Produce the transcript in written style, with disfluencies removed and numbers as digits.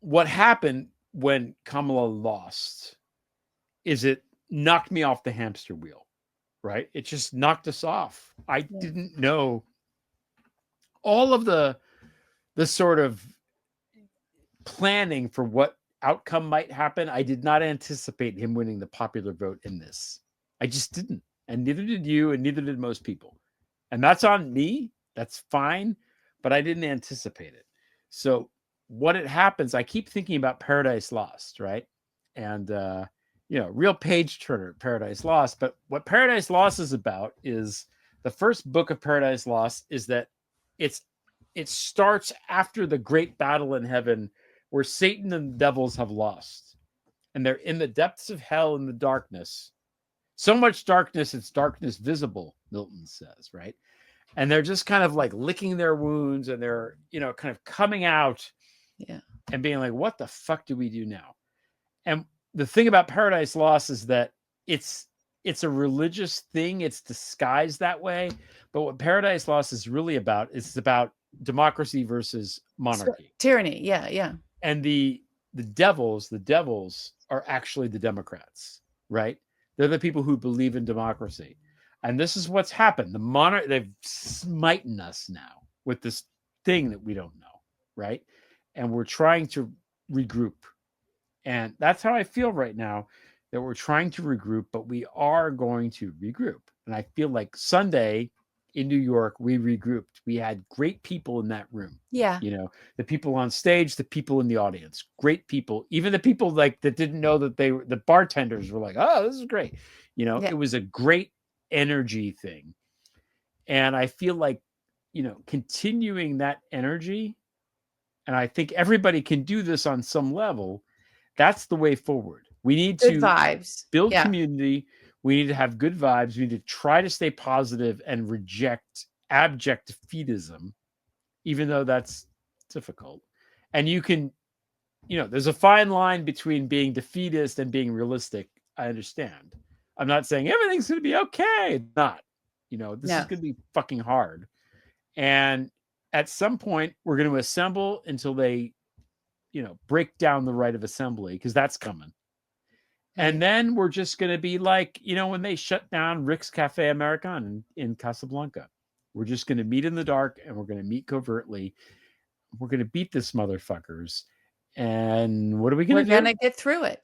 what happened when Kamala lost is it knocked me off the hamster wheel, right? It just knocked us off. I Yeah. didn't know all of the sort of planning for what outcome might happen. I did not anticipate him winning the popular vote in this. I just didn't. And neither did you, and neither did most people. And that's on me. That's fine. But I didn't anticipate it. So what it happens, I keep thinking about Paradise Lost, right? And real page turner, Paradise Lost. But what Paradise Lost is about is the first book of Paradise Lost is that it's it starts after the great battle in heaven where Satan and the devils have lost. And they're in the depths of hell in the darkness. So much darkness, it's darkness visible, Milton says, right? And they're just kind of like licking their wounds and they're, kind of coming out Yeah. and being like, what the fuck do we do now? And the thing about Paradise Lost is that it's it's a religious thing. It's disguised that way. But what Paradise Lost is really about is about democracy versus So, monarchy. tyranny. Yeah. Yeah. And the devils are actually the Democrats, right? They're the people who believe in democracy. And this is what's happened. The monarch they've smitten us now with this thing that we don't know, right? And we're trying to regroup. And that's how I feel right now, that we're trying to regroup, but we are going to regroup. And I feel like Sunday in New York, we regrouped. We had great people in that room. Yeah. The people on stage, the people in the audience, great people. Even the people like that didn't know that they were the bartenders were like, "Oh, this is great." Yeah. It was a great energy thing. And I feel like, continuing that energy, and I think everybody can do this on some level, that's the way forward. We need Good to vibes. build Yeah. community. We need to have good vibes. We need to try to stay positive and reject abject defeatism, even though that's difficult. And you can, there's a fine line between being defeatist and being realistic. I understand. I'm not saying everything's going to be okay. It's not. This is No. going to be fucking hard. And at some point, we're going to assemble until they, break down the right of assembly, because that's coming. And Right. then we're just going to be like, when they shut down Rick's Cafe American in Casablanca. We're just going to meet in the dark and we're going to meet covertly. We're going to beat this motherfuckers. And what are we going We're to do? gonna get through it.